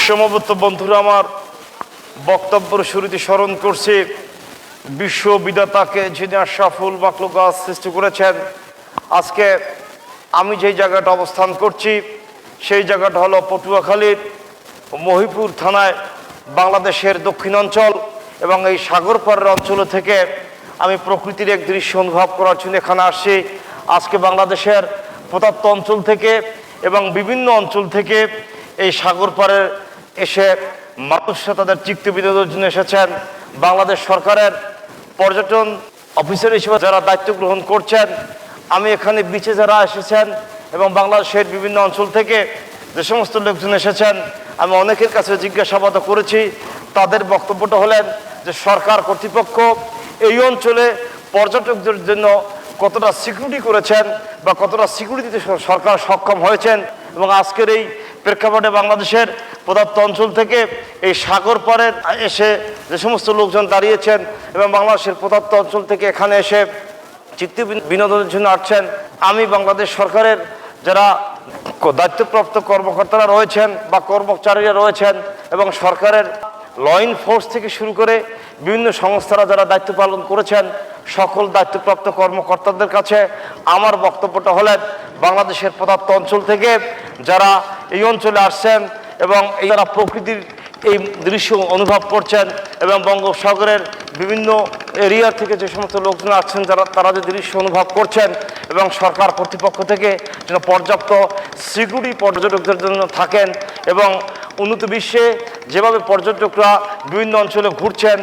সমবেত বন্ধুরা, আমার বক্তব্যের শুরুতে স্মরণ করছি বিশ্ব বিধাতাকে, যিনি আশরাফুল মাখলুকাত সৃষ্টি করেছেন। আজকে আমি যেই জায়গাটা অবস্থান করছি সেই জায়গাটা হলো পটুয়াখালীর মহিপুর থানায়, বাংলাদেশের দক্ষিণাঞ্চল এবং এই সাগরপাড়ের অঞ্চল থেকে আমি প্রকৃতির এক দৃশ্য অনুভব করার জন্য এখানে আসছি। আজকে বাংলাদেশের প্রত্যন্ত অঞ্চল থেকে এবং বিভিন্ন অঞ্চল থেকে এই সাগরপাড়ে এসে মানুষরা তাদের চিত্ত বিনোদনের জন্য এসেছেন। বাংলাদেশ সরকারের পর্যটন অফিসার হিসেবে যারা দায়িত্ব গ্রহণ করছেন, আমি এখানে বিচে যারা এসেছেন এবং বাংলাদেশের বিভিন্ন অঞ্চল থেকে যে সমস্ত লোকজন এসেছেন, আমি অনেকের কাছে জিজ্ঞাসাবাদ করেছি। তাদের বক্তব্যটা হলেন যে সরকার কর্তৃপক্ষ এই অঞ্চলে পর্যটকদের জন্য কতটা সিকিউরিটি করেছেন বা কতটা সিকিউরিটিতে সরকার সক্ষম হয়েছেন। এবং আজকের এই প্রেক্ষাপটে বাংলাদেশের প্রদত্ত অঞ্চল থেকে এই সাগর পাড়ের এসে যে সমস্ত লোকজন দাঁড়িয়েছেন এবং বাংলাদেশের প্রদত্ত অঞ্চল থেকে এখানে এসে চিত্ত বিনোদনের জন্য আসছেন, আমি বাংলাদেশ সরকারের যারা দায়িত্বপ্রাপ্ত কর্মকর্তারা রয়েছেন বা কর্মচারীরা রয়েছেন এবং সরকারের ল এনফোর্স থেকে শুরু করে বিভিন্ন সংস্থারা যারা দায়িত্ব পালন করেছেন, সকল দায়িত্বপ্রাপ্ত কর্মকর্তাদের কাছে আমার বক্তব্যটা হলেন বাংলাদেশের প্রদত্ত অঞ্চল থেকে যারা এই অঞ্চলে আসছেন এবং এই যারা প্রকৃতির এই দৃশ্য অনুভব করছেন এবং বঙ্গোপসাগরের বিভিন্ন এরিয়া থেকে যে সমস্ত লোকজন আসছেন তারা যে দৃশ্য অনুভব করছেন এবং সরকার কর্তৃপক্ষ থেকে যেন পর্যাপ্ত সিকিউরিটি পর্যটকদের জন্য থাকেন এবং উন্নত বিশ্বে যেভাবে পর্যটকরা বিভিন্ন অঞ্চলে ঘুরছেন,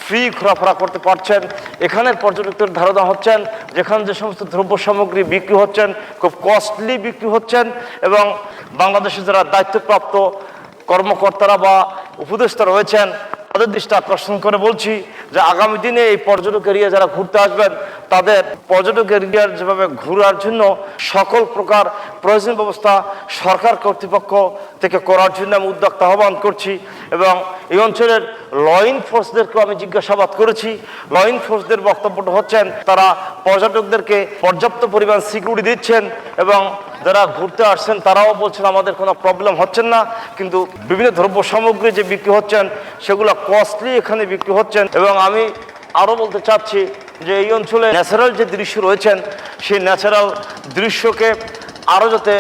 ফ্রি ঘোরাফেরা করতে পারছেন, এখানের পর্যটকদের ধারণা হচ্ছেন যেখানে যে সমস্ত দ্রব্য সামগ্রী বিক্রি হচ্ছেন খুব কস্টলি বিক্রি হচ্ছেন এবং বাংলাদেশে যারা দায়িত্বপ্রাপ্ত কর্মকর্তারা বা উপদেষ্টা রয়েছেন তাদের দৃষ্টি আকর্ষণ করে বলছি যে আগামী দিনে এই পর্যটক এরিয়া যারা ঘুরতে আসবেন তাদের পর্যটক এরিয়ার যেভাবে ঘোরার জন্য সকল প্রকার প্রয়োজন ব্যবস্থা সরকার কর্তৃপক্ষ থেকে করার জন্য আমি উদ্যোক্তা আহ্বান করছি। এবং এই অঞ্চলের ল এনফোর্সদেরকেও আমি জিজ্ঞাসাবাদ করেছি। ল এনফোর্সদের বক্তব্যটা হচ্ছেন তারা পর্যটকদেরকে পর্যাপ্ত পরিমাণ সিকিউরিটি দিচ্ছেন এবং যারা ঘুরতে আসছেন তারাও বলছেন আমাদের কোনো প্রবলেম হচ্ছেন না, কিন্তু বিভিন্ন দ্রব্য সামগ্রী যে বিক্রি হচ্ছেন সেগুলো কস্টলি এখানে বিক্রি হচ্ছেন। এবং আমি আরও বলতে চাচ্ছি যে এই অঞ্চলে ন্যাচারাল যে দৃশ্য রয়েছেন সেই ন্যাচারাল দৃশ্যকে আরও যাতে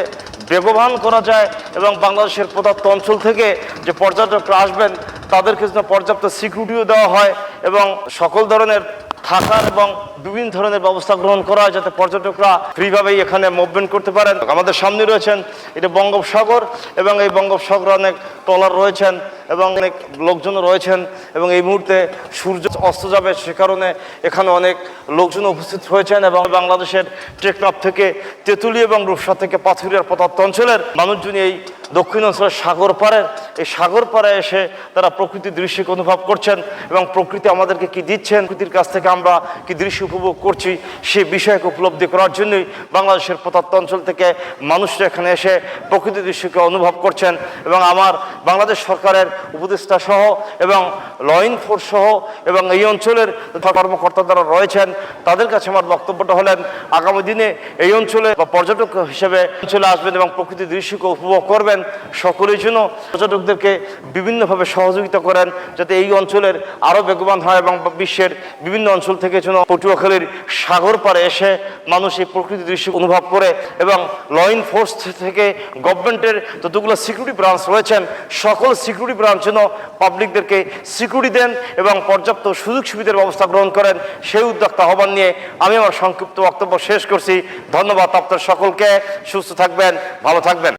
বেগবান করা যায় এবং বাংলাদেশের প্রদত্ত অঞ্চল থেকে যে পর্যটকরা আসবেন তাদেরকে যেন পর্যাপ্ত সিকিউরিটিও দেওয়া হয় এবং সকল ধরনের থাকার এবং বিভিন্ন ধরনের ব্যবস্থা গ্রহণ করা হয় যাতে পর্যটকরা ফ্রিভাবেই এখানে মুভমেন্ট করতে পারেন। আমাদের সামনে রয়েছেন এটা বঙ্গোপসাগর এবং এই বঙ্গোপসাগরে অনেক ট্রলার রয়েছেন এবং অনেক লোকজন রয়েছেন এবং এই মুহূর্তে সূর্য অস্ত যাবে, সে কারণে এখানে অনেক লোকজন উপস্থিত হয়েছেন এবং বাংলাদেশের টেকনাফ থেকে তেঁতুলিয়া এবং রূপসা থেকে পাথুরিয়ার প্রদত্ত অঞ্চলের মানুষজন এই দক্ষিণ অঞ্চলের সাগর পাড়ের এই সাগর পাড়ে এসে তারা প্রকৃতির দৃশ্যকে অনুভব করছেন এবং প্রকৃতি আমাদেরকে কি দিচ্ছেন, প্রকৃতির কাছ থেকে আমরা কি দৃশ্য উপভোগ করছি সে বিষয়কে উপলব্ধি করার জন্যই বাংলাদেশের প্রত্যন্ত অঞ্চল থেকে মানুষরা এখানে এসে প্রকৃতির দৃশ্যকে অনুভব করছেন। এবং আমার বাংলাদেশ সরকারের উপদেষ্টা সহ এবং ল এনফোর্স সহ এবং এই অঞ্চলের কর্মকর্তা যারা রয়েছেন তাদের কাছে আমার বক্তব্যটা হলেন আগামী দিনে এই অঞ্চলে বা পর্যটক হিসেবে অঞ্চলে আসবেন এবং প্রকৃতির দৃশ্যকে উপভোগ করবেন, সকলের জন্য পর্যটকদেরকে বিভিন্নভাবে সহযোগিতা করেন যাতে এই অঞ্চলের আরও বেগবান হয় এবং বিশ্বের বিভিন্ন অঞ্চল থেকে যেন পটুয়াখালীর সাগর পাড়ে এসে মানুষ এই প্রকৃতির দৃশ্য অনুভব করে এবং ল এনফোর্স থেকে গভর্নমেন্টের যতগুলো সিকিউরিটি ব্রাঞ্চ রয়েছেন সকল সিকিউরিটি ব্রাঞ্চ যেন পাবলিকদেরকে সিকিউরিটি দেন এবং পর্যাপ্ত সুযোগ সুবিধার ব্যবস্থা গ্রহণ করেন, সেই উদ্যোক্তা আহ্বান নিয়ে আমি আমার সংক্ষিপ্ত বক্তব্য শেষ করছি। ধন্যবাদ আপনাদের সকলকে। সুস্থ থাকবেন, ভালো থাকবেন।